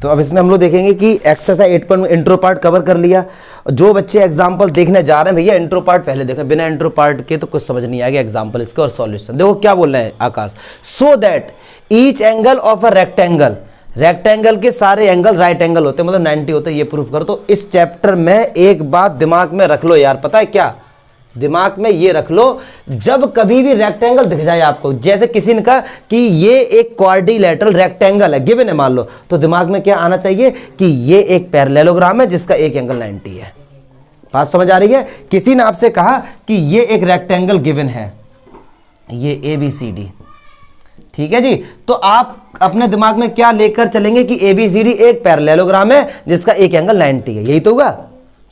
तो अब इसमें हम लोग देखेंगे कि एक्सरसाइज 8 में इंट्रो पार्ट कवर कर लिया। जो बच्चे एग्जाम्पल देखने जा रहे हैं भैया इंट्रो पार्ट पहले देखें, बिना इंट्रो पार्ट के तो कुछ समझ नहीं आएगा एग्जाम्पल इसका और सॉल्यूशन। देखो क्या बोल रहे हैं Akash, so that each angle of a rectangle, rectangle के सारे एंगल राइट एंगल होते हैं, मतलब 90 होते हैं, ये प्रूफ करो। तो इस चैप्टर में एक बात दिमाग में रख लो यार, पता है क्या, दिमाग में ये रख लो, जब कभी भी रेक्टेंगल दिख जाए आपको, जैसे किसी ने कहा कि ये एक क्वाड्रिलेटरल रेक्टेंगल है, गिवन है मान लो, तो दिमाग में क्या आना चाहिए कि ये एक पैरेललोग्राम है जिसका एक एंगल 90 है। बात समझ आ रही है? किसी ने आपसे कहा कि ये एक रेक्टेंगल गिवन है, ये ABCD, ठीक है जी, तो आप अपने दिमाग में क्या लेकर चलेंगे कि ABCD एक पैरेललोग्राम है जिसका एक एंगल 90 है, यही तो होगा,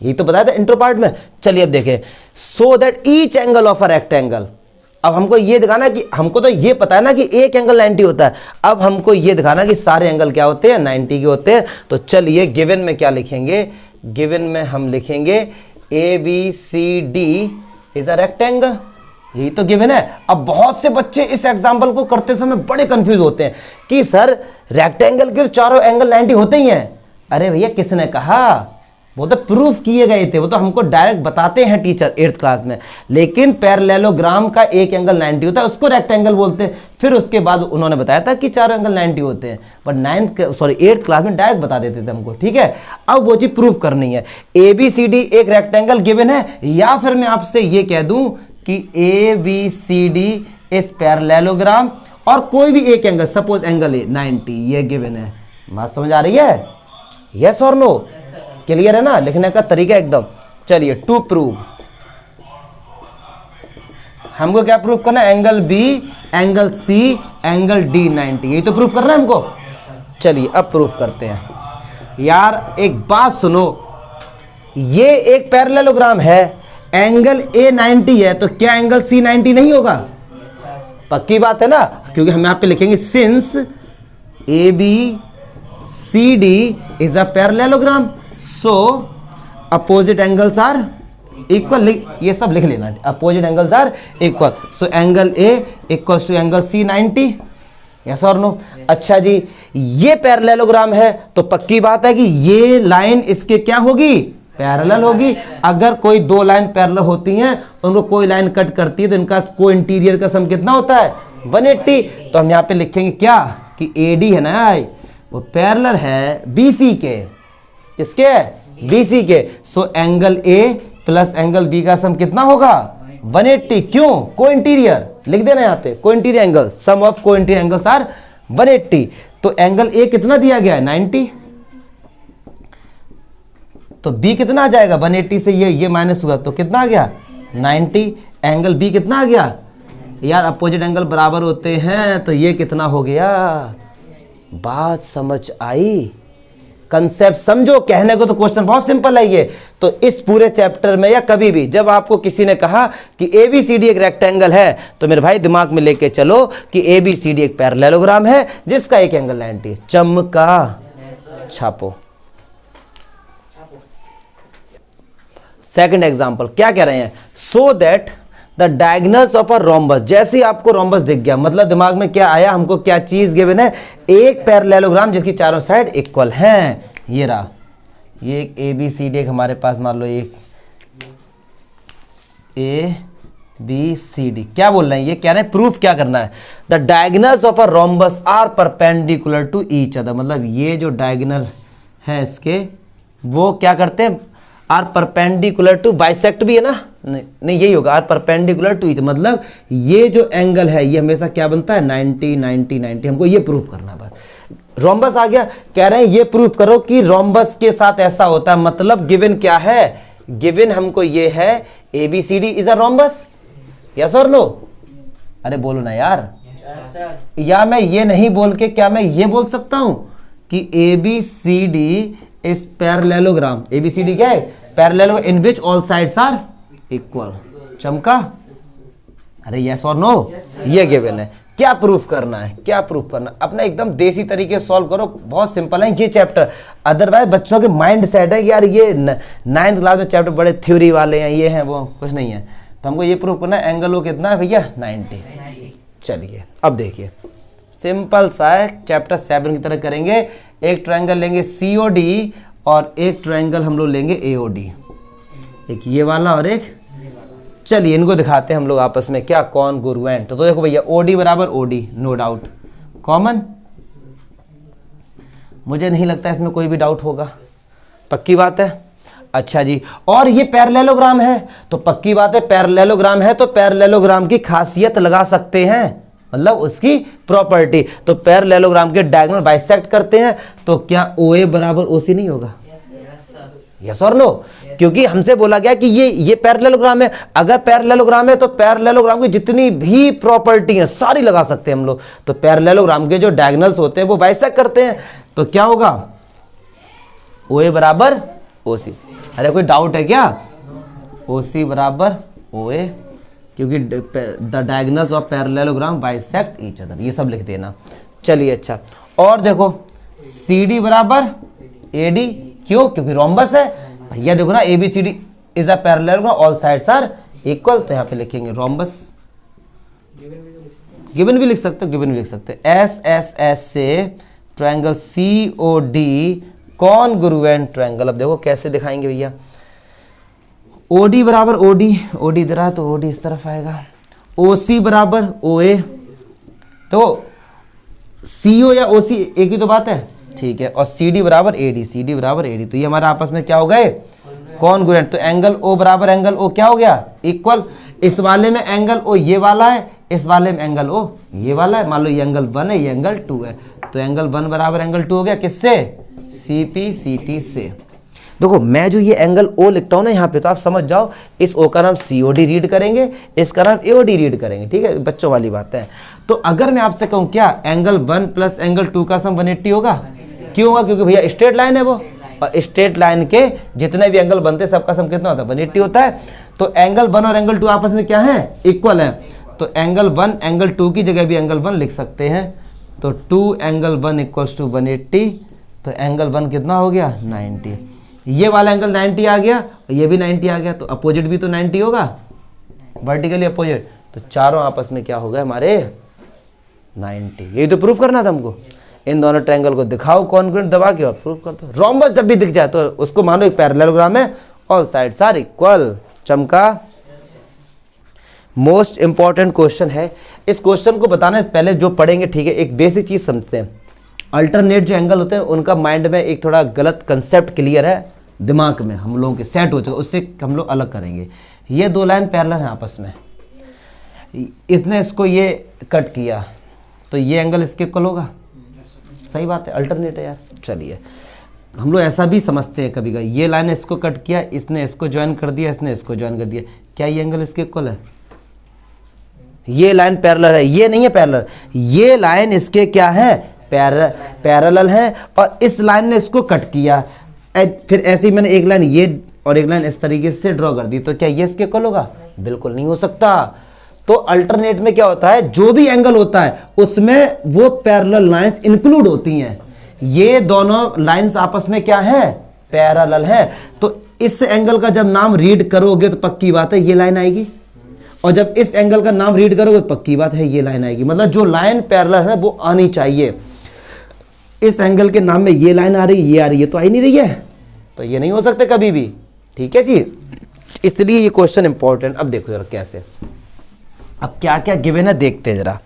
यही तो बताया था इंट्रो पार्ट में। चलिए अब देखें, सो that each angle of a rectangle, अब हमको ये दिखाना कि हमको तो ये पता है ना कि एक एंगल 90 होता है, अब हमको ये दिखाना कि सारे एंगल क्या होते हैं, 90 के होते हैं। तो चलिए गिवन में क्या लिखेंगे, गिवन में हम लिखेंगे ABCD इज अ रेक्टेंगल, यही तो गिवन है। अब बहुत से बच्चे इस एग्जाम्पल को करते समय बड़े कंफ्यूज होते हैं कि सर रेक्टेंगल के चारों एंगल 90 होते ही हैं। अरे भैया किसने कहा, वो तो प्रूफ किए गए थे, वो तो हमको डायरेक्ट बताते हैं टीचर 8th क्लास में, लेकिन पैरेललोग्राम का एक एंगल 90 होता है, उसको रेक्टेंगल बोलते हैं। फिर उसके बाद उन्होंने बताया था कि चारों एंगल 90 होते हैं, बट 8th क्लास में डायरेक्ट बता देते थे हमको, ठीक है। अब वो चीज प्रूफ करनी है, ABCD एक रेक्टेंगल गिवन है, या फिर मैं आपसे ये कह दूं कि ABCD इज पैरेललोग्राम और कोई भी एक एंगल, सपोज एंगल है 90, ये गिवन है। बात समझ आ रही है? यस और नो? क्लियर है ना? लिखने का तरीका एकदम। चलिए टू प्रूव, हमको क्या प्रूफ करना है, angle B, angle C, angle D 90, यही तो प्रूफ करना है हमको। चलिए अब प्रूफ करते हैं। यार एक बात सुनो, ये एक पैरेललोग्राम है, एंगल A 90 है, तो क्या एंगल C 90 नहीं होगा? पक्की बात है ना, क्योंकि हम यहां पे लिखेंगे since ABCD is a parallelogram, so opposite angles are equal, ये सब लिख लेना, opposite angles are equal, so angle A equals to angle C 90, yes और नो? अच्छा जी, ये पैरेललोग्राम है तो पक्की बात है कि ये लाइन इसके क्या होगी, पैरेलल होगी। अगर कोई दो लाइन पैरेलल होती हैं, उनको कोई लाइन कट करती है, तो इनका को इंटीरियर का सम कितना होता है, 180। तो हम यहाँ पे लिखेंगे क्या कि AD है ना, वो पैरेलल है BC के, किसके, BC के। सो angle A plus angle B का सम कितना होगा, 180। क्यों, को इंटीरियर लिख देना यहाँ पे, को इंटीरियर एंगल, सम ऑफ को इंटीरियर एंगल्स आर 180। तो एंगल A कितना दिया गया है, 90, तो B कितना आ जाएगा, 180 से ये माइनस हुआ तो कितना आ गया, 90। एंगल B कितना आ गया यार, अपोजिट एंगल बराबर होते हैं, तो ये कितना हो गया। बात समझ आई, कंसेप्ट समझो, कहने को तो क्वेश्चन बहुत सिंपल है ये। तो इस पूरे चैप्टर में या कभी भी जब आपको किसी ने कहा कि ABCD एक रेक्टेंगल है, तो मेरे भाई दिमाग में लेके चलो कि ABCD एक पैरेललोग्राम है जिसका एक एंगल 90। चमका, छापो। सेकंड एग्जांपल क्या कह रहे हैं, so that the diagonals of a rhombus, जैसे ही आपको रोम्बस दिख गया, मतलब दिमाग में क्या आया, हमको क्या चीज गिवन है, एक पैरेललोग्राम जिसकी चारों साइड इक्वल हैं। ये रहा, ये एक ABCD एक हमारे पास मान लो एक ABCD, क्या बोल रहे हैं, ये कह रहे हैं प्रूफ क्या करना है, the diagonals of a rhombus are perpendicular to each other, मतलब ये जो डायगोनल है इसके वो क्या करते हैं, आर परपेंडिकुलर टू, बाइसेक्ट भी है ना, नहीं यही होगा, आर परपेंडिकुलर टू ईच, मतलब ये जो एंगल है ये हमेशा क्या बनता है, 90 90 90। हमको ये प्रूफ करना है बस। रोम्बस आ गया, कह रहे हैं ये प्रूफ करो कि रोम्बस के साथ ऐसा होता है, मतलब गिवन क्या है, गिवन हमको ये है ABCD is a rhombus, yes और नो? अरे बोलो ना यार, या मैं ये नहीं बोल के क्या मैं ये बोल सकता हूं कि ABCD इज पैरेललोग्राम, ABCD क्या है, parallelogram in which all sides are equal. चमका, अरे यस और नो? ये गिवन है, क्या प्रूफ करना है, क्या प्रूफ करना, अपना एकदम देसी तरीके से सॉल्व करो, बहुत सिंपल है ये चैप्टर। अदरवाइज बच्चों के माइंड सेट है कि यार ये 9th क्लास में चैप्टर बड़े थ्योरी वाले हैं, ये हैं वो, कुछ नहीं है। तो हमको ये प्रूफ करना है, एंगल वो कितना है भैया, 90। चलिए अब देखिए, सिंपल सा है, चैप्टर 7 की तरह करेंगे। एक ट्रायंगल लेंगे COD और एक ट्रायंगल हम लोग लेंगे AOD, एक ये वाला और एक, चलिए इनको दिखाते हैं हम लोग आपस में क्या कॉन्ग्रुएंट। तो देखो भैया OD बराबर OD, नो डाउट कॉमन, मुझे नहीं लगता इसमें कोई भी डाउट होगा, पक्की बात है। अच्छा जी, और ये पैरेललोग्राम है तो पक्की बात है, पैरेललोग्राम है तो पैरेललोग्राम की खासियत लगा सकते हैं, मतलब उसकी प्रॉपर्टी। तो पैरेललोग्राम के डायगोनल बाइसेक्ट करते हैं तो क्या OA बराबर OC नहीं होगा? यस और नो? क्योंकि हमसे बोला गया कि ये पैरेललोग्राम है, अगर पैरेललोग्राम है तो पैरेललोग्राम की जितनी भी प्रॉपर्टी है सारी लगा सकते हैं हम लोग। तो पैरेललोग्राम के जो डायगोनल्स होते हैं वो बाइसेक्ट करते हैं तो क्या होगा? OA बराबर OC। अरे कोई डाउट है क्या? OC बराबर OA, क्योंकि the diagonals of parallelogram bisect each other, ये सब लिख देना। चलिए अच्छा, और देखो CD बराबर AD, क्यों? क्योंकि रोम्बस है भैया। देखो ना ABCD is a parallelogram, all sides are equal, तो यहाँ पे लिखेंगे रोम्बस। गिवन भी लिख सकते हो, गिवन भी लिख सकते हो। SSS से ट्रायंगल COD कॉन्ग्रुएंट ट्रायंगल। अब देखो कैसे दिखाएंगे भैया। OD बराबर OD इधर है तो OD इस तरफ आएगा। OC बराबर OA, तो CO या OC एक ही तो बात है, ठीक है। और CD बराबर AD, तो ये हमारा आपस में क्या हो गए? कॉन्ग्रुएंट। तो एंगल O बराबर एंगल O क्या हो गया? इक्वल। इस वाले में एंगल O ये वाला है, इस वाले में एंगल O ये वाला है। मान लो ये एंगल 1 है, ये एंगल 2 है, तो एंगल 1 बराबर एंगल 2 हो गया किससे? CPCT से। देखो मैं जो ये एंगल O लिखता हूँ ना यहाँ पे, तो आप समझ जाओ इस O का नाम COD रीड करेंगे, इसका नाम AOD रीड करेंगे, ठीक है, बच्चों वाली बात है। तो अगर मैं आपसे कहूँ क्या एंगल 1 प्लस एंगल 2 का सम 180 होगा? क्यों होगा? क्योंकि भैया स्ट्रेट लाइन है वो, और स्ट्रेट लाइन के जितने भी एंगल बनते हैं सबका सम कितना होता है? 180 होता है। तो एंगल 1 और एंगल 2 आपस में क्या है? इक्वल है। तो एंगल 1 एंगल 2 की जगह भी एंगल 1 लिख सकते हैं। तो 2 एंगल 1 इक्वल्स टू 180, तो एंगल 1 कितना हो गया? 90। ये वाला एंगल 90 आ गया, ये भी 90 आ गया, तो अपोजिट भी तो 90 होगा, वर्टिकली अपोजिट। तो चारों आपस में क्या हो गए हमारे? 90। यही तो प्रूफ करना था हमको। इन दोनों ट्रायंगल को दिखाओ कॉन्ग्रुएंट दबा के और प्रूफ कर दो। रोम्बस जब भी दिख जाए तो उसको मानो एक पैरेललोग्राम है, ऑल साइड्स आर इक्वल। चमका। मोस्ट इंपॉर्टेंट क्वेश्चन है। इस क्वेश्चन को बताने से पहले जो पढ़ेंगे, ठीक है, एक बेसिक चीज समझते हैं। अल्टरनेट जो एंगल होते हैं उनका माइंड में एक थोड़ा गलत कंसेप्ट क्लियर है दिमाग में, हम लोगों के सेट हो चुका, उससे हम लोग अलग करेंगे। ये दो लाइन पैरेलल हैं आपस में, इसने इसको ये कट किया तो ये एंगल इसके इक्वल होगा, सही बात है, अल्टरनेट है यार। चलिए हम लोग ऐसा भी समझते हैं कभी कभी, ये लाइन इसको कट किया, इसने इसको ज्वाइन कर दिया, इसने इसको ज्वाइन कर दिया, क्या ये एंगल इसके इक्वल है? ये लाइन पैरेलल है, ये नहीं है पैरेलल, ये लाइन इसके क्या है? पैरेलल है, और इस लाइन ने इसको कट किया। फिर ऐसे ही मैंने एक लाइन ये और एक लाइन इस तरीके से ड्रॉ कर दी, तो क्या ये इसके इक्वल होगा? बिल्कुल नहीं हो सकता। तो अल्टरनेट में क्या होता है, जो भी एंगल होता है उसमें वो पैरेलल लाइंस इंक्लूड होती हैं। ये दोनों लाइंस आपस में क्या है? पैरेलल है। तो इस एंगल का जब नाम रीड करोगे तो पक्की बात है ये लाइन आएगी, और जब इस एंगल का नाम रीड करोगे तो पक्की बात है ये लाइन आएगी। मतलब जो लाइन पैरेलल है वो आनी चाहिए। इस एंगल के नाम में ये लाइन आ रही है, ये आ रही है, तो आ ही नहीं रही है, तो ये नहीं हो सकते कभी भी, ठीक है जी। इसलिए ये क्वेश्चन इंपॉर्टेंट। अब देखो जरा कैसे, अब क्या क्या गिवन है देखते हैं जरा।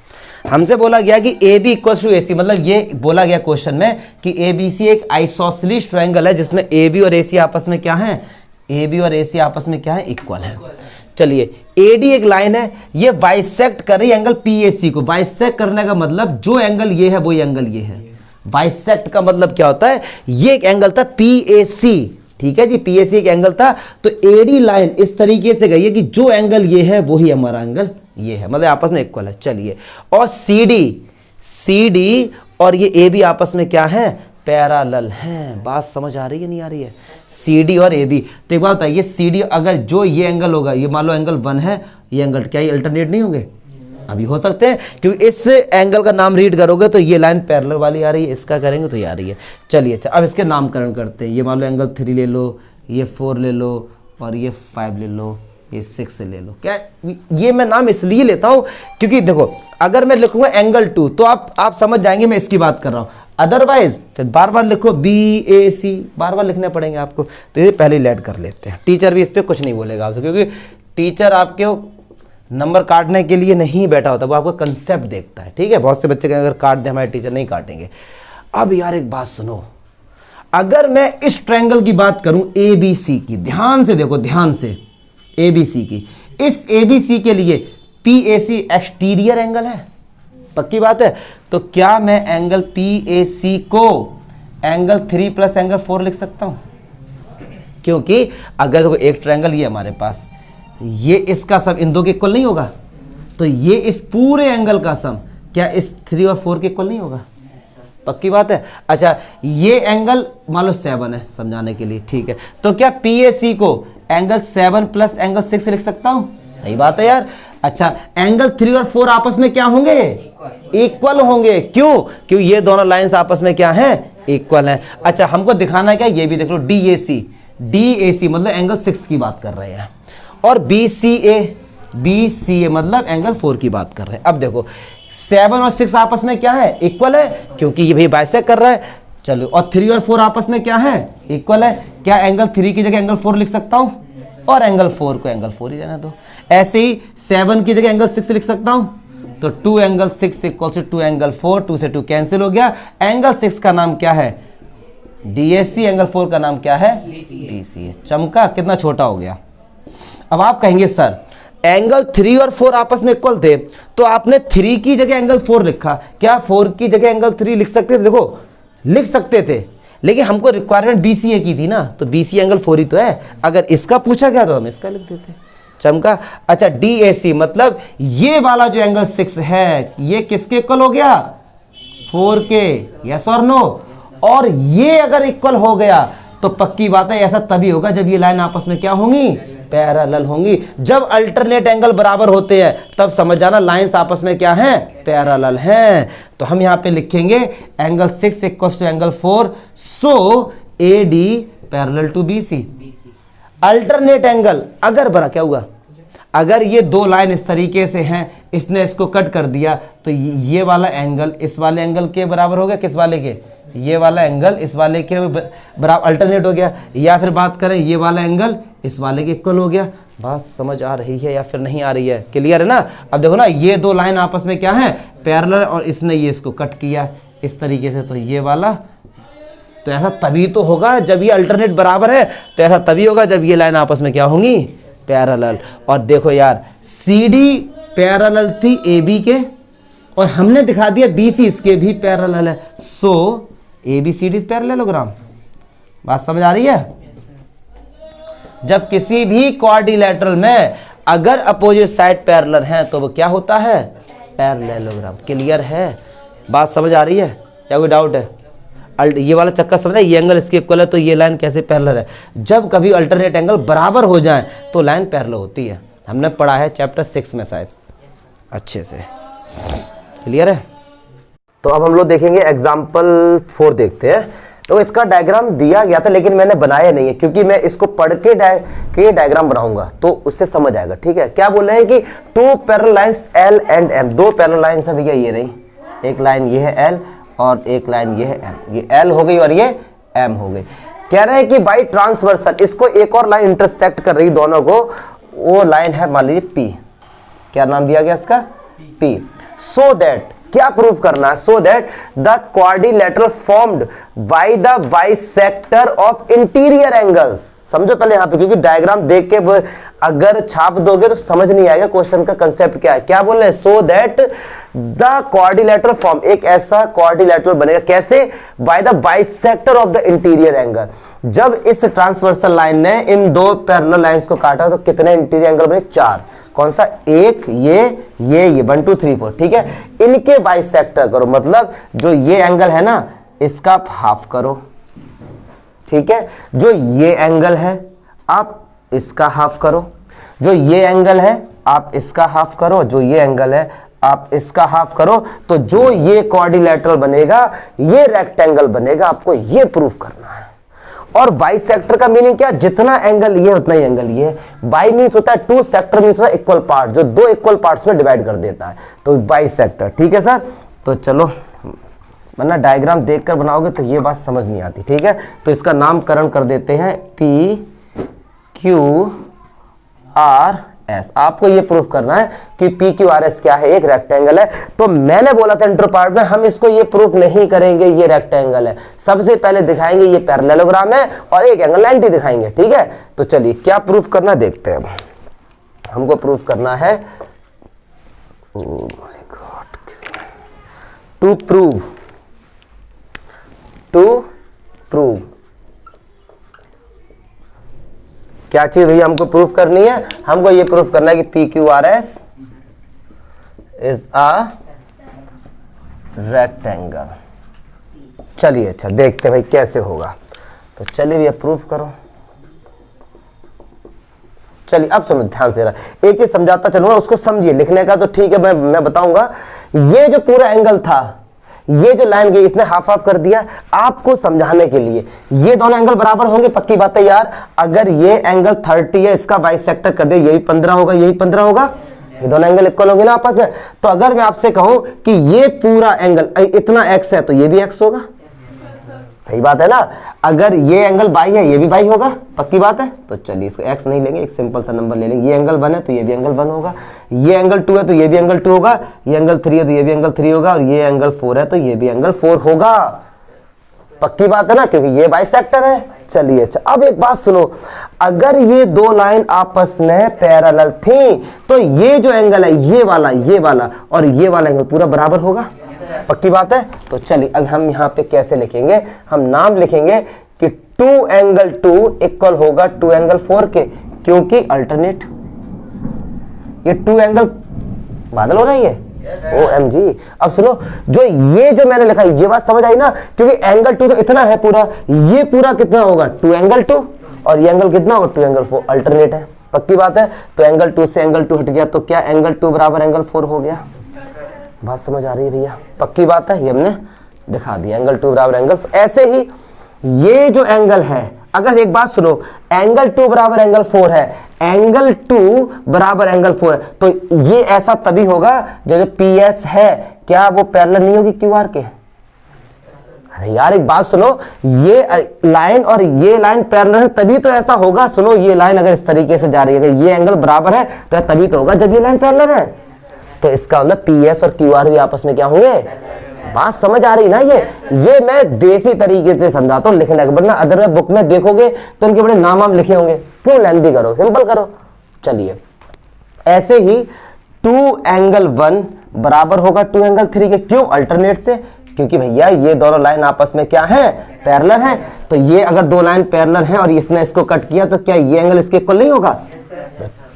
हमसे बोला गया कि ए बी इक्वल टू ए सी, मतलब ये बोला गया क्वेश्चन में कि ए बी सी एक आइसोसेलेस ट्रायंगल है जिसमें ए बी और ए सी आपस में क्या है? ए बी और ए सी आपस में क्या है? इक्वल है। चलिए ए डी एक लाइन है, ये बाइसेक्ट कर रही है एंगल पी ए सी को। बाइसेक्ट करने का मतलब जो एंगल ये है वो एंगल ये है। बाइसेक्ट का मतलब क्या होता है? ये एक एंगल था पी ए सी, ठीक है जी, पी ए सी एक एंगल था, तो ए डी लाइन इस तरीके से गई है कि जो एंगल ये है वही हमारा एंगल ये है, मतलब आपस में इक्वल है। चलिए, और सी डी और ये ए बी आपस में क्या है? पैरेलल हैं। बात समझ आ रही है नहीं आ रही है? सी डी और ए बी। तो एक बात बताइए, सी डी अगर जो ये एंगल होगा, ये मान लो एंगल 1 है, ये एंगल क्या ये अल्टरनेट नहीं होंगे? अभी हो सकते हैं, क्योंकि इस एंगल का नाम रीड करोगे तो ये लाइन पैरेलल वाली आ रही है, इसका करेंगे तो ये आ रही है। चलिए अच्छा, अब इसके नामकरण करते हैं। ये मान लो एंगल 3 ले लो, ये 4 ले लो, और ये 5 ले लो, ये 6 ले लो। क्या ये मैं नाम इसलिए लेता हूं क्योंकि देखो अगर मैं लिखूंगा एंगल 2 तो आप समझ जाएंगे मैं इसकी बात कर रहा हूं। अदरवाइज फिर बार बार लिखो BAC, बार बार लिखने पड़ेंगे आपको, तो ये पहले लेट कर लेते हैं। टीचर भी इस पर कुछ नहीं बोलेगा आपसे, क्योंकि टीचर आपके नंबर काटने के लिए नहीं बैठा होता, वो आपका कंसेप्ट देखता है। ठीक है, बहुत से बच्चे कहेंगे अगर काट दे हमारे टीचर, नहीं काटेंगे। अब यार एक बात सुनो, अगर मैं इस ट्रायंगल की बात करूं ABC की, ध्यान से देखो, ध्यान से, ABC की, इस ABC के लिए PAC एक्सटीरियर एंगल है, पक्की बात है। तो क्या मैं एंगल PAC को एंगल 3 प्लस एंगल 4 लिख सकता हूं? क्योंकि अगर देखो एक ट्रायंगल ये हमारे पास, ये इसका सम इन दो के इक्वल नहीं होगा, तो ये इस पूरे एंगल का सम क्या इस 3 और 4 के इक्वल नहीं होगा? पक्की बात है। अच्छा, ये एंगल मान लो 7 है समझाने के लिए, ठीक है, तो क्या PAC को एंगल 7 प्लस एंगल 6 लिख सकता हूं? सही बात है यार। अच्छा, एंगल 3 और 4 आपस में क्या होंगे? इक्वल होंगे। क्यों? क्योंकि ये दोनों लाइंस आपस में क्या हैं? इक्वल हैं। अच्छा, हमको दिखाना है क्या? ये भी देख लो, DAC मतलब एंगल 6 की बात कर रहे हैं, और BCA मतलब एंगल 4 की बात कर रहे हैं। अब देखो 7 और 6 आपस में क्या है? इक्वल है, क्योंकि ये भाई बाइसेक्ट कर रहा है। चलो, और 3 और 4 आपस में क्या है? इक्वल है। क्या एंगल 3 की जगह एंगल 4 लिख सकता हूं? और एंगल 4 को एंगल 4 ही रहना दो। ऐसे ही 7 की जगह एंगल 6 लिख सकता हूं, तो 2 एंगल 6 इक्वल टू 2 एंगल 4, 2 से 2 कैंसिल हो गया। एंगल 6 का नाम क्या है? DAC, एंगल 4 का नाम क्या है? BCA। चमका, कितना छोटा हो गया। अब आप कहेंगे सर एंगल 3 और 4 आपस में इक्वल थे, तो आपने 3 की जगह एंगल 4 लिखा, क्या 4 की जगह एंगल 3 लिख सकते थे? देखो लिख सकते थे, लेकिन हमको रिक्वायरमेंट BCA की थी ना, तो BCA एंगल 4 ही तो है। अगर इसका पूछा गया तो हम इसका लिख देते। चमका। अच्छा, DAC मतलब ये वाला जो एंगल 6 है, ये किसके इक्वल हो गया? 4 के। यस और नो? और ये अगर इक्वल हो गया तो पक्की बात है ऐसा तभी होगा जब ये लाइन आपस में क्या होंगी? पैरेलल होंगी। जब अल्टरनेट एंगल बराबर होते हैं तब समझ जाना लाइंस आपस में क्या हैं? पैरेलल हैं। तो हम यहां पे लिखेंगे angle 6 equals to angle 4, so AD parallel to BC। Alternate angle अगर बड़ा क्या हुआ, अगर ये दो लाइन इस तरीके से हैं, इसने इसको कट कर दिया, तो ये वाला एंगल इस वाले एंगल के बराबर हो गया। किस वाले के? ये वाला एंगल इस वाले के बराबर, अल्टरनेट हो गया। या फिर बात करें ये वाला एंगल इस वाले के इक्वल हो गया। बात समझ आ रही है या फिर नहीं आ रही है? क्लियर है ना? अब देखो ना, ये दो लाइन आपस में क्या है? पैरेलल, और इसने ये इसको कट किया इस तरीके से, तो ये वाला, तो ऐसा तभी तो होगा जब ये अल्टरनेट बराबर है, तो ऐसा तभी होगा जब ये लाइन आपस में क्या होंगी? पैरेलल। और देखो यार, CD पैरेलल थी AB के, और हमने दिखा दिया BC इसके भी पैरेलल है, सो ABCD पैरेललोग्राम। बात समझ आ रही है? जब किसी भी क्वाड्रिलेटरल में अगर अपोजिट साइड पैरेलल हैं तो वो क्या होता है? पैरेललोग्राम। क्लियर है? बात समझ आ रही है? क्या कोई डाउट है? ये वाला चक्कर समझा, ये एंगल इसके इक्वल है तो ये लाइन कैसे पैरेलल है? जब कभी अल्टरनेट एंगल बराबर हो जाए तो लाइन पैरेलल होती है। हमने पढ़ा है चैप्टर 6 में शायद अच्छे से। क्लियर है? तो अब हम लोग देखेंगे एग्जाम्पल 4 देखते हैं। तो इसका डायग्राम दिया गया था लेकिन मैंने बनाया नहीं है, क्योंकि मैं इसको पढ़ के डायग्राम बनाऊंगा तो उससे समझ आएगा। ठीक है? क्या बोल रहे हैं कि 2 parallel lines L and M, 2 parallel lines है भैया, ये रही, एक लाइन ये है L और एक लाइन ये है M। ये L हो गई और ये M हो गई। कह रहे हैं कि बाई ट्रांसवर्सल इसको एक और लाइन इंटरसेक्ट कर रही दोनों को, वो लाइन है मान लीजिए P। क्या नाम दिया गया इसका? P। सो दैट, क्या प्रूव करना है? So that the quadrilateral formed by the bisector of interior angles. समझो पहले यहां पे, क्योंकि डायग्राम देख के अगर छाप दोगे तो समझ नहीं आएगा क्वेश्चन का कंसेप्ट क्या है। क्या बोल रहे हैं? So that the quadrilateral form, एक ऐसा क्वाड्रिलेटरल बनेगा, कैसे? By the bisector of the interior angle. जब इस ट्रांसवर्सल लाइन ने इन दो पैरेलल लाइंस को काटा तो कितने इंटीरियर एंगल बने? 4। कौन सा? एक, ये 1 2 3 4। ठीक है? इनके बाइसेक्टर करो, मतलब जो ये एंगल है ना इसका आप हाफ करो। ठीक है? जो ये एंगल है आप इसका हाफ करो, जो ये एंगल है आप इसका हाफ करो, जो ये एंगल है आप इसका हाफ करो, तो जो ये क्वाड्रिलेटरल बनेगा ये रेक्टेंगल बनेगा। आपको ये प्रूफ करना है। और बाइसेक्टर का मीनिंग क्या? जितना एंगल ये उतना ही एंगल ये। बाई मीन्स होता है 2, सेक्टर मीन्स होता है इक्वल पार्ट, जो 2 इक्वल पार्ट्स में डिवाइड कर देता है, तो बाइसेक्टर। ठीक है सर? तो चलो वरना डायग्राम देखकर बनाओगे तो ये बात समझ नहीं आती, ठीक है। तो इसका नामकरण कर देते हैं पी क्यू आर एस। आपको ये प्रूफ करना है कि पी क्यू आर एस क्या है, एक रेक्टेंगल है। तो मैंने बोला था इंट्रो पार्ट में हम इसको ये प्रूफ नहीं करेंगे ये रेक्टेंगल है, सबसे पहले दिखाएंगे ये पैरेललोग्राम है और एक एंगल 90 दिखाएंगे, ठीक है। तो चलिए क्या प्रूफ करना देखते हैं। हमको प्रूफ करना है oh my God, to prove क्या चीज भैया हमको प्रूफ करनी है, हमको ये प्रूफ करना है कि P Q R S is a rectangle. चलिए अच्छा देखते हैं भाई कैसे होगा। तो चलिए भैया प्रूफ करो। चलिए अब समझ ध्यान से रहा, एक चीज समझाता चलूंगा, उसको समझिए। लिखने का तो ठीक है, मैं बताऊंगा। ये जो पूरा एंगल था, ये जो लाइन गई, इसने हाफ हाफ कर दिया आपको समझाने के लिए। ये दोनों एंगल बराबर होंगे, पक्की बात है यार। अगर ये एंगल 30 है, इसका बाइसेक्टर कर दे, यही 15 होगा, यही 15 होगा, ये दोनों एंगल इक्वल होंगे ना आपस में। तो अगर मैं आपसे कहूं कि ये पूरा एंगल इतना एक्स है तो ये भी एक्स होगा, सही बात है ना। अगर ये एंगल बाई है, ये भी बाई होगा, पक्की बात है। तो चलिए इसको एक्स नहीं लेंगे, एक सिंपल सा नंबर ले लेंगे। ये एंगल 1 है तो ये भी एंगल 1 होगा, ये एंगल 2 है तो ये भी एंगल 2 होगा, ये एंगल 3 है तो ये भी एंगल 3 होगा, और ये एंगल 4 है तो ये भी एंगल 4 होगा, पक्की बात है ना, क्योंकि ये बाइसेक्टर है। चलिए अच्छा अब एक बात सुनो, अगर ये दो लाइन आपस में पैरेलल थी तो ये जो एंगल है, ये वाला और ये वाला एंगल पूरा बराबर होगा, पक्की बात है। तो चलिए अब हम यहाँ पे कैसे लिखेंगे, हम नाम लिखेंगे कि 2 एंगल 2 इक्वल होगा 2 एंगल 4 के, क्योंकि अल्टरनेट। ये 2 एंगल बादल हो रहा है ये, OMG। अब सुनो, जो मैंने लिखा ये बात समझ आई ना, क्योंकि एंगल 2 तो इतना है पूरा, ये पूरा कितना होगा 2 एंगल 2, और ये एंगल कितना होगा 2 एंगल 4, अल्टरनेट है, पक्की बात है। तो एंगल 2 से एंगल 2 हट गया, तो क्या एंगल 2 बराबर एंगल 4 हो गया। बात समझ आ रही है भैया, पक्की बात है, ये हमने दिखा दिया, एंगल 2 बराबर एंगल। ऐसे ही ये जो एंगल है, अगर एक बात सुनो, एंगल 2 बराबर एंगल 4 है, एंगल 2 बराबर एंगल 4 है, तो ये ऐसा तभी होगा जो PS है, क्या वो पैरेलल नहीं होगी QR के। अरे यार एक बात सुनो, ये लाइन और ये लाइन पैरेलल है तभी तो ऐसा होगा। सुनो, ये लाइन अगर इस तरीके से जा रही है, अगर ये एंगल बराबर है तो तभी तो होगा जब ये लाइन पैरेलल है। तो इसका मतलब PS और QR भी आपस में क्या होंगे। बात समझ आ रही ना। ये मैं देसी तरीके से समझाता हूँ लिखने का, वरना अदर बुक में देखोगे तो उनके बड़े नाम लिखे होंगे, क्यों लेंथी करो, सिंपल करो। चलिए ऐसे ही 2 एंगल 1 बराबर होगा 2 एंगल 3 के, क्यों अल्टरनेट से, क्योंकि भैया ये दोनों लाइन आपस में क्या है पैरेलल है। तो ये अगर दो लाइन पैरेलल है और इसने इसको कट किया तो क्या ये एंगल इसके इक्वल नहीं होगा,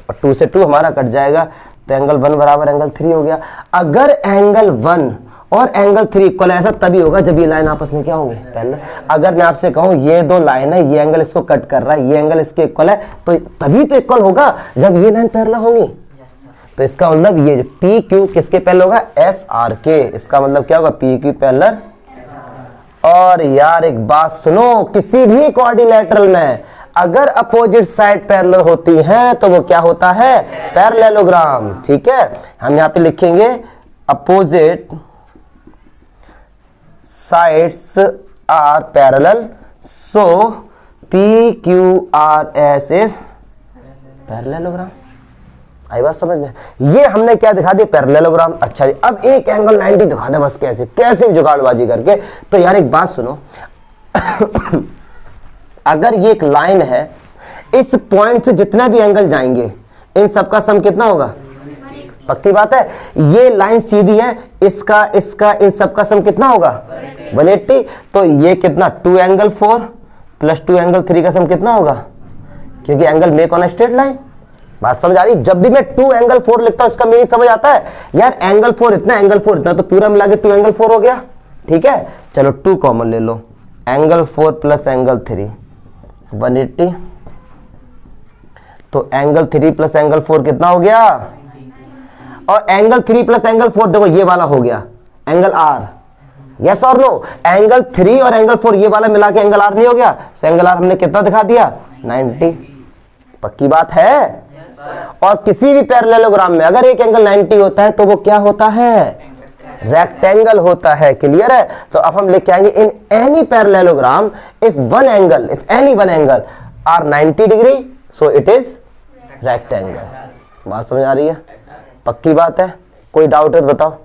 और 2 से 2 हमारा कट जाएगा, तो एंगल 1 बराबर एंगल 3 हो गया। अगर एंगल 1 और एंगल 3 इक्वल है, ऐसा तभी होगा जब ये लाइन आपस में क्या होंगे पैरेलल। अगर मैं आपसे कहूं ये दो लाइन है, ये एंगल इसको कट कर रहा है, ये एंगल इसके इक्वल है, तो तभी तो इक्वल होगा जब ये लाइन पैरेलल होंगी। तो इसका मतलब ये पी क्यू किसके पैरेलल होगा, SR के। इसका मतलब क्या होगा, पी क्यू पैरेलल। और यार एक बात सुनो, किसी भी क्वाड्रिलेटरल में अगर अपोजिट साइड पैरेलल होती हैं तो वो क्या होता है, पैरेललोग्राम। ठीक है, हम यहां पे लिखेंगे opposite sides are parallel, so PQRS is parallelogram. आई बात समझ में। ये हमने क्या दिखा दिया, पैरेललोग्राम। अच्छा जी, अब एक एंगल 90 दिखा दे बस, कैसे भी जुगाड़बाजी करके। तो यार एक बात सुनो अगर ये एक लाइन है, इस पॉइंट से जितने भी एंगल जाएंगे इन सबका सम कितना होगा, पक्की बात है। ये लाइन सीधी है, इसका इन सबका सम कितना होगा 180। तो ये कितना 2 एंगल 4 प्लस 2 एंगल 3 का सम कितना होगा, क्योंकि angle make on straight line. बात समझ आ रही। जब भी मैं 2 एंगल 4 लिखता हूं उसका मीनिंग समझ आता है यार, एंगल 4 इतना एंगल 4 इतना, तो पूरा मिला के 2 एंगल 4 हो गया। ठीक है, चलो 2 कॉमन ले लो, एंगल 4 प्लस एंगल 3 180, तो एंगल 3 प्लस एंगल 4 कितना हो गया, और एंगल 3 प्लस एंगल 4 देखो ये वाला हो गया एंगल R। यस और नो, एंगल 3 और एंगल 4 ये वाला मिला के एंगल R नहीं हो गया। तो एंगल R हमने कितना दिखा दिया 90, पक्की बात है। और किसी भी पैरेललोग्राम में अगर एक एंगल 90 होता है तो वो क्या होता है, रेक्टेंगल होता है। क्लियर है? तो अब हम लिख के आएंगे in any parallelogram if any one angle are 90 degree so it is rectangle. बात समझ आ रही है? पक्की बात है? कोई डाउट है तो बताओ।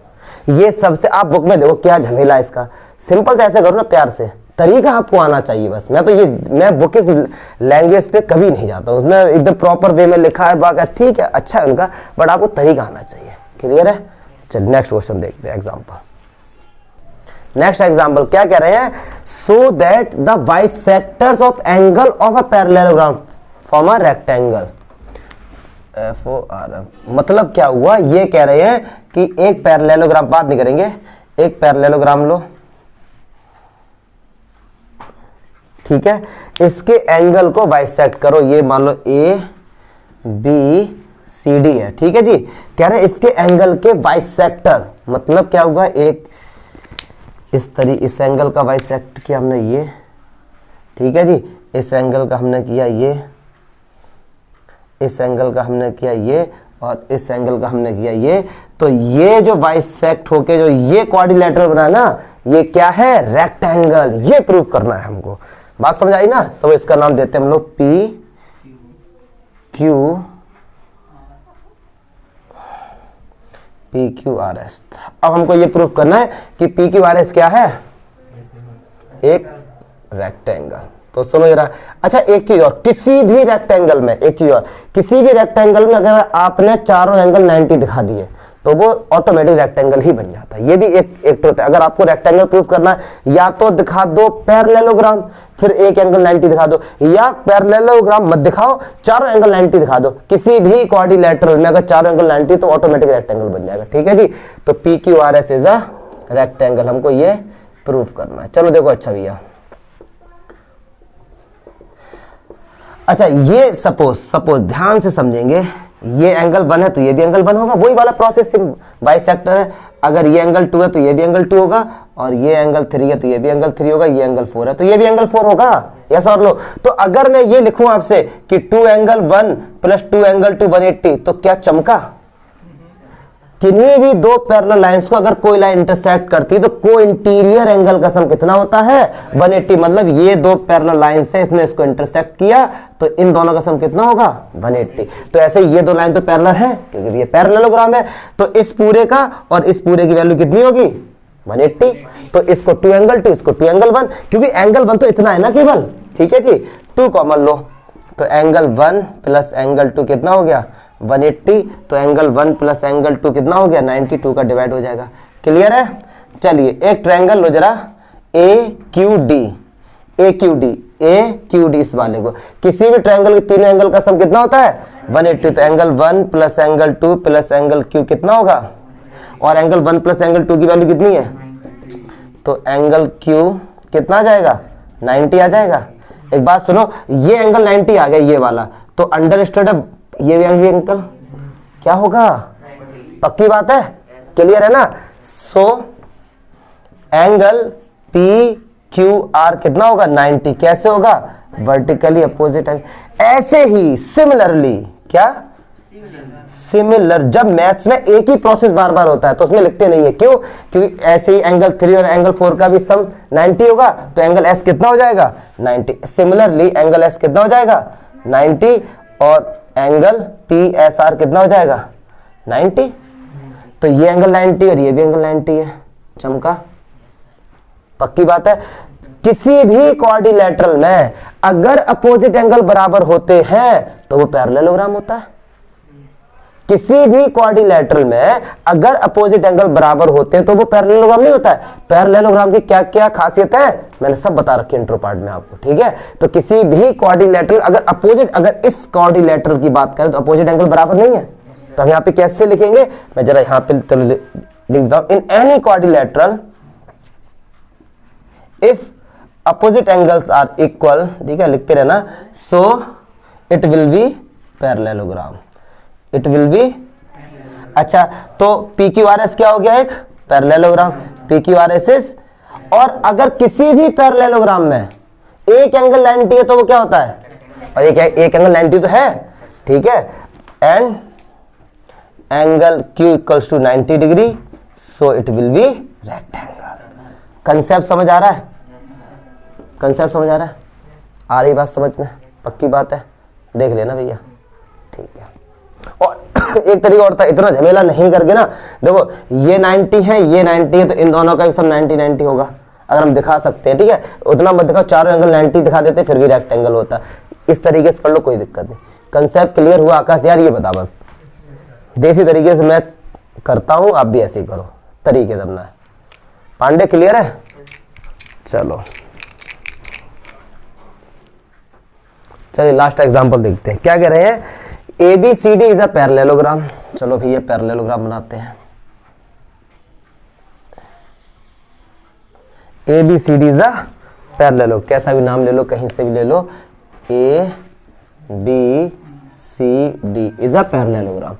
ये सबसे आप बुक में देखो क्या झमेला है इसका। सिंपल से ऐसे करो ना, प्यार से, तरीका आपको आना चाहिए बस। मैं बुक इस लैंग्वेज पे कभी नहीं जाता, उसमें एकदम प्रॉपर वे में लिखा है, बाकी ठीक है, अच्छा है उनका, बट आपको तरीका आना चाहिए। क्लियर है? चल नेक्स्ट क्वेश्चन देखते हैं। नेक्स्ट एग्जांपल क्या कह रहे हैं? So that the bisectors of angle of a parallelogram form a rectangle. FORM मतलब क्या हुआ? ये कह रहे हैं कि एक पैरेललोग्राम, बात नहीं करेंगे, एक पैरेललोग्राम लो, ठीक है, इसके एंगल को बाइसेक्ट करो। ये मान लो ABCD है, ठीक है जी। कह रहे हैं इसके एंगल के बाइसेक्टर, मतलब क्या हुआ? एक इस एंगल का बाइसेक्ट किया हमने, ये ठीक है जी, इस एंगल का हमने किया ये, इस एंगल का हमने किया ये, और इस एंगल का हमने किया ये। तो ये जो बाइसेक्ट होके जो ये क्वाड्रिलेटरल बना ना, ये क्या है? रेक्टेंगल। ये प्रूव करना है हमको। बात समझ आई ना? सब इसका नाम देते हैं हम लोग PQRS। अब हमको ये प्रूफ करना है कि PQRS क्या है? एक रेक्टेंगल। तो सुनो जरा। अच्छा एक चीज और, किसी भी रेक्टेंगल में, एक चीज और, किसी भी रेक्टेंगल में अगर आपने चारों एंगल 90 दिखा दिए तो वो ऑटोमेटिक रेक्टेंगल ही बन जाता है। ये भी एक ट्रुथ है। अगर आपको रेक्टेंगल प्रूफ करना है, या तो दिखा दो पैरेललोग्राम, फिर एक एंगल 90 दिखा दो, या पैरेललोग्राम मत दिखाओ, चारों एंगल 90 दिखा दो। किसी भी क्वाड्रिलेटरल में अगर चारों एंगल 90 तो ऑटोमेटिक रेक्टेंगल बन जाएगा। ठीक है जी। तो PQRS इज अ रेक्टेंगल, हमको ये प्रूफ करना है। चलो देखो, अच्छा भैया, अच्छा ये सपोज ध्यान से समझेंगे, ये एंगल 1 है तो ये भी एंगल 1 होगा, वही वाला प्रोसेस बाइसेक्टर है। अगर ये एंगल 2 है तो ये भी एंगल 2 होगा, और ये एंगल 3 है तो ये भी एंगल 3 होगा, ये एंगल 4 है तो ये भी एंगल 4 होगा। यस और नो? तो अगर मैं ये लिखूं आपसे कि 2 एंगल 1 प्लस 2 एंगल 2 180, तो क्या चमका? किन्हीं भी दो पैरेलल लाइंस को अगर कोई लाइन इंटरसेक्ट करती है तो को इंटीरियर एंगल का सम कितना होता है? 180। मतलब ये दो पैरेलल लाइन से इसने इसको इंटरसेक्ट किया तो इन दोनों का सम कितना होगा? 180। तो ऐसे ये दो लाइन तो पैरेलल है क्योंकि ये पैरेललोग्राम है, तो इस पूरे का और इस पूरे की वैल्यू कितनी होगी? 180। तो इसको 2 एंगल 2, इसको 2 एंगल 1, क्योंकि एंगल 1 तो इतना है ना केवल। ठीक है जी। 2 कॉमन लो तो एंगल 1 प्लस एंगल 2 कितना हो गया? 180। तो एंगल 1 प्लस एंगल 2 कितना हो गया? 92 का डिवाइड हो जाएगा। क्लियर है? चलिए एक ट्रायंगल लो जरा, AQD इस वाले को। किसी भी ट्रायंगल के तीनों एंगल का सम कितना होता है? 180। तो angle 1 plus angle 2 plus angle Q कितना होगा? और एंगल 1 प्लस एंगल 2 की वैल्यू कितनी है? तो एंगल Q कितना आ जाएगा? 90 आ जाएगा। एक बात सुनो, ये एंगल 90 आ गया ये वाला, तो अंडरस्टूड है ये एंगल क्या होगा? पक्की बात है? क्लियर है ना? सो एंगल PQR कितना होगा? 90। कैसे होगा? Vertically opposite angle. ऐसे ही सिमिलरली, क्या सिमिलर, जब मैथ्स में एक ही प्रोसेस बार बार होता है तो उसमें लिखते नहीं है। क्यों? क्योंकि ऐसे ही एंगल 3 और एंगल 4 का भी सम 90 होगा, तो एंगल S कितना हो जाएगा? 90। सिमिलरली एंगल S कितना हो जाएगा? 90। और एंगल PSR कितना हो जाएगा? 90। तो ये एंगल 90 और ये भी एंगल 90 है। चमका? पक्की बात है? किसी भी क्वाड्रिलेटरल में अगर अपोजिट एंगल बराबर होते हैं तो वो पैरेललोग्राम होता है। किसी भी क्वाड्रिलेटरल में अगर अपोजिट एंगल बराबर होते हैं तो वो पैरेललोग्राम नहीं होता है। पैरेललोग्राम की क्या क्या खासियत है मैंने सब बता रखी है इंट्रो पार्ट में आपको। ठीक है? तो किसी भी क्वाड्रिलेटरल अगर इस क्वाड्रिलेटरल की बात करें तो अपोजिट एंगल बराबर नहीं है, तो हम यहाँ पे कैसे लिखेंगे? मैं जरा यहाँ पे लिखता हूं, in any quadrilateral if opposite angles are equal, ठीक है, लिखते रहना, so it will be parallelogram, it will be. अच्छा, तो PQRS क्या हो गया? एक पैरेललोग्राम। PQRS इज, और अगर किसी भी पैरेललोग्राम में एक एंगल 90 है तो वो क्या होता है? और एक एंगल 90 तो है, ठीक है, and angle Q equals to 90 degree, so it will be rectangle. Concept समझ आ रहा है? कंसेप्ट समझ आ रहा है? आ रही बात समझ में? पक्की बात है, देख लेना भैया, ठीक है। और एक तरीका और था, इतना झमेला नहीं करके ना, देखो ये 90 है, ये 90 है, तो इन दोनों का भी सब 90-90 होगा अगर हम दिखा सकते हैं, ठीक है। उतना मत दिखाओ, चारों एंगल 90 दिखा देते फिर भी रेक्टेंगल होता। इस तरीके से कर लो, कोई दिक्कत नहीं। कंसेप्ट क्लियर हुआ आकाश यार? ये बता बस, देसी तरीके से मैं करता हूं, आप भी ऐसे ही करो, तरीके से अपना। पांडे क्लियर है? चलो चलिए लास्ट एग्जांपल देखते हैं, क्या कह रहे हैं। ABCD is a parallelogram. चलो भैया पैरेललोग्राम बनाते हैं। ABCD इज अ पैरेललोग्राम, कैसा भी नाम ले लो, कहीं से भी ले लो। ABCD is a parallelogram.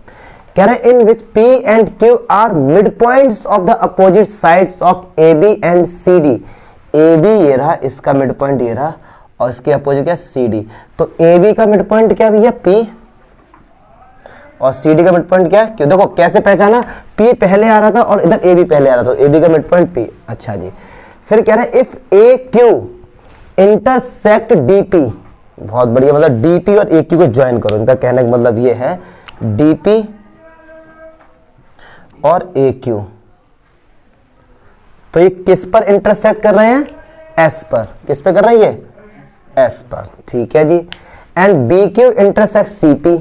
कह रहे in which P and Q are mid points of the opposite sides of AB and CD। AB ये रहा, इसका मिड पॉइंट ये रहा, और इसके अपोजिट क्या CD। तो AB का मिड पॉइंट क्या भैया? P, और CD का मिड पॉइंट क्या है? Q। देखो कैसे पहचाना, P पहले आ रहा था और इधर AB पहले आ रहा था, तो AB का मिड पॉइंट P। अच्छा जी, फिर कह रहे हैं इफ AQ इंटरसेक्ट DP। बहुत बढ़िया, मतलब DP और AQ को ज्वाइन करो। इनका कहने का मतलब ये है DP और AQ, तो ये किस पर इंटरसेक्ट कर रहे हैं? S पर। किस पे कर रहे हैं ये? S पर, ठीक है जी। And BQ intersect CP।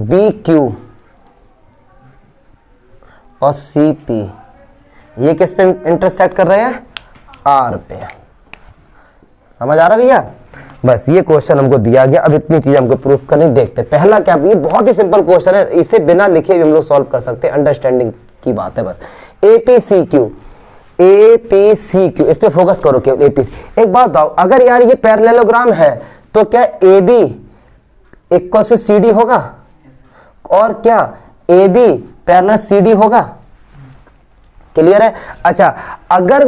BQ और CP ये किस पे इंटरसेक्ट कर रहे हैं? R पे। समझ आ रहा भैया? बस ये क्वेश्चन हमको दिया गया, अब इतनी चीज हमको प्रूफ करनी। देखते पहला क्या, ये बहुत ही सिंपल क्वेश्चन है, इसे बिना लिखे भी हम लोग सॉल्व कर सकते हैं, अंडरस्टैंडिंग की बात है बस। APCQ, APCQ इस पे फोकस करो केवल, APC। एक बात बताओ, अगर यार ये पैरेललोग्राम है तो क्या AB इक्वल टू CD होगा? और क्या AB पैरेलल CD होगा? क्लियर है? अच्छा, अगर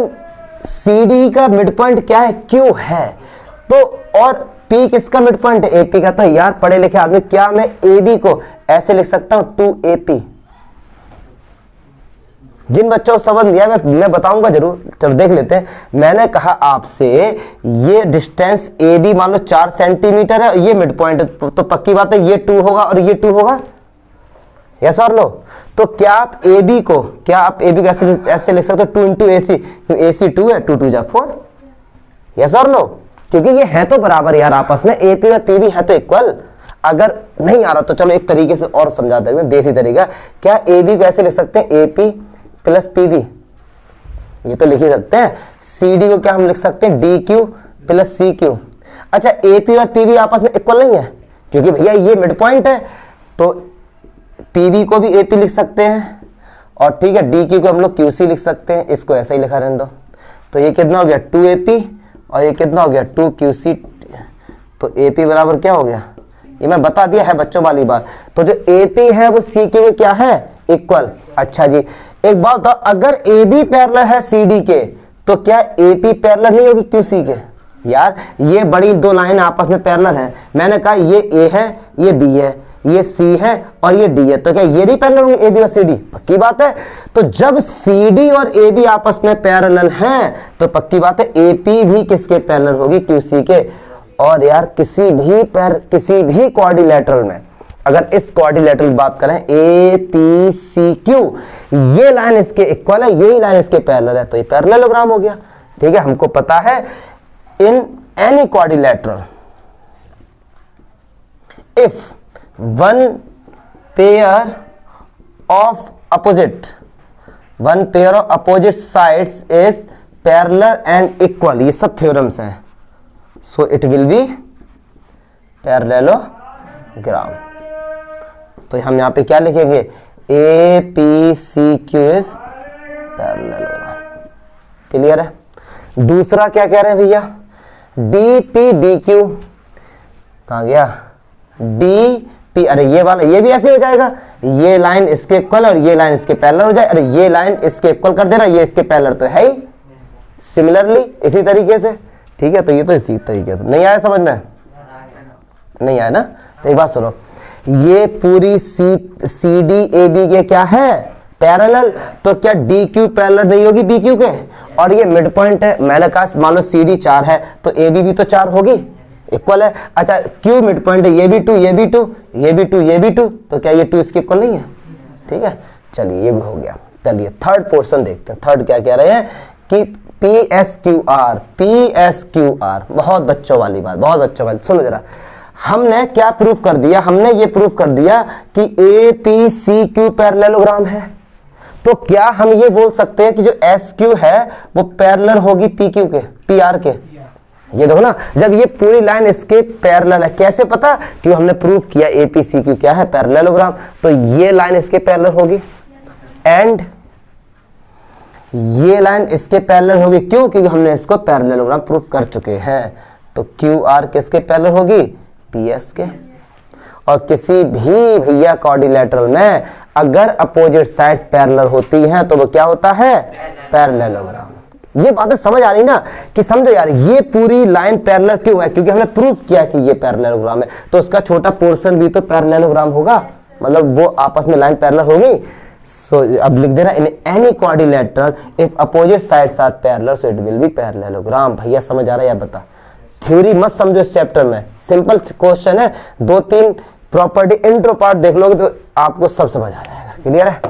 CD का मिड पॉइंट क्या है? Q है, तो और P किसका मिड पॉइंट है? AP का। तो यार पढ़े लिखे आदमी, क्या मैं AB को ऐसे लिख सकता हूं 2AP? जिन बच्चों को समझ लिया मैं बताऊंगा जरूर, चलो देख लेते हैं। मैंने कहा आपसे ये डिस्टेंस AB मान लो 4 सेंटीमीटर है, ये मिड पॉइंट है, तो पक्की बात है ये 2 होगा और ये 2 होगा। यस और नो? तो क्या आप AB को ऐसे लिख सकते हो 2 इंटू AC, क्योंकि AC 2 है, 2 2 जा 4। यस और नो? क्योंकि ये है तो बराबर यार आपस में, AP और PB है तो इक्वल। अगर नहीं आ रहा तो चलो एक तरीके से और समझा देते हैं, देसी तरीका। क्या AB को ऐसे लिख सकते हैं AP प्लस PB, ये तो लिख ही सकते हैं। CD को क्या हम लिख सकते हैं DQ प्लस CQ। अच्छा, AP और PB आपस में इक्वल नहीं है, क्योंकि भैया ये मिड पॉइंट है, तो PB को भी AP लिख सकते हैं, और ठीक है DQ को हम लोग QC लिख सकते हैं। इसको ऐसा ही लिखा रहने दो। तो ये कितना हो गया 2AP, और ये कितना हो गया 2QC। तो AP बराबर क्या हो गया? ये मैं बता दिया है बच्चों वाली बात। तो जो AP है वो CQ में क्या है? इक्वल। अच्छा जी, एक बात बताओ, अगर AB पैरेलल है CD के, तो क्या AP पैरेलल नहीं होगी QC के? यार ये बड़ी दो लाइन आपस में पैरेलल है। मैंने कहा ये A है, ये B है, ये C है और ये D है, तो क्या ये नहीं पैरेलल होंगे AB और CD? पक्की बात है। तो जब CD और AB आपस में पैरेलल हैं, तो पक्की बात है AP भी किसके पैरेलल होगी? QC के। और यार किसी भी क्वाड्रिलेटरल में, अगर इस क्वाड्रिलेटरल की बात करें APCQ, ये लाइन इसके इक्वल है, यही लाइन इसके पैरेलल है, तो ये पैरेललोग्राम हो गया। ठीक है, हमको पता है इन any quadrilateral if one pair of opposite sides is parallel and equal, ये सब थ्योरम्स हैं, सो इट विल बी पैरेललोग्राम। तो हम यहां पे क्या लिखेंगे? APCQ is parallelogram. क्लियर है? दूसरा क्या कह रहे हैं भैया? DPBQ कहां गया? DP, अरे ये वाला ये भी ऐसे हो जाएगा, ये लाइन इसके इक्वल और ये लाइन इसके पैरेलल हो जाए। अरे ये लाइन इसके इक्वल कर देना, ये इसके पैरेलल तो है ही। सिमिलरली इसी तरीके से, ठीक है। तो ये तो इसी तरीके से नहीं आया समझ में? नहीं आया ना? तो एक बात सुनो, ये पूरी CD AB के क्या है? पैरेलल, तो क्या डी क्यू पैरेलल नहीं होगी बी क्यू के? और ये मिड पॉइंट है, मैंने कहा मान लो सी डी 4 है तो ए बी भी तो 4 होगी, इक्वल है। अच्छा क्यू मिड पॉइंट है, ये भी 2 ये भी 2 ये भी 2 ये भी 2, तो क्या ये 2 इसके इक्वल नहीं है? ठीक है, चलिए ये भी हो गया। चलिए थर्ड पोर्शन देखते हैं। थर्ड क्या कह रहे हैं कि पी एस क्यू आर, बहुत बच्चों वाली बात, बहुत बच्चों वाली। सुनो जरा, हमने क्या प्रूफ कर दिया? हमने ये प्रूफ कर दिया कि A P C Q parallelogram है। तो क्या हम ये बोल सकते हैं कि जो एस क्यू है वो पैरेलल होगी पी क्यू के, पी आर के? ये देखो ना, जब ये पूरी लाइन इसके पैरेलल है, कैसे पता? कि हमने प्रूफ किया ए पी सी क्यू क्या है, पैरेललोग्राम, तो ये लाइन इसके पैरेलल होगी एंड ये लाइन इसके पैरेलल होगी। क्यों? क्योंकि हमने इसको पैरेललोग्राम प्रूफ कर चुके हैं। तो क्यू आर किसके पैरेलल होगी? पी एस के। और किसी भी भैया क्वाड्रिलेटरल में अगर अपोजिट साइड्स पैरेलल होती हैं तो वो क्या होता है? पैरेललोग्राम। ये बातें समझ आ रही ना? कि समझो यार, ये पूरी लाइन पैरेलल क्यों है? क्योंकि हमने प्रूफ किया कि ये पैरेललोग्राम है, तो उसका छोटा पोर्शन भी तो पैरेललोग्राम होगा, मतलब वो आपस में लाइन पैरेलल होगी। सो अब लिख दे रहा in any quadrilateral if opposite sides are parallel so it will be parallelogram. भैया समझ आ रहा है यार? बता, थ्योरी मत समझो इस चैप्टर में, सिंपल क्वेश्चन है, 2-3 प्रॉपर्टी इंट्रो पार्ट देख लोगे तो आपको सब समझ आ जाएगा। क्लियर है?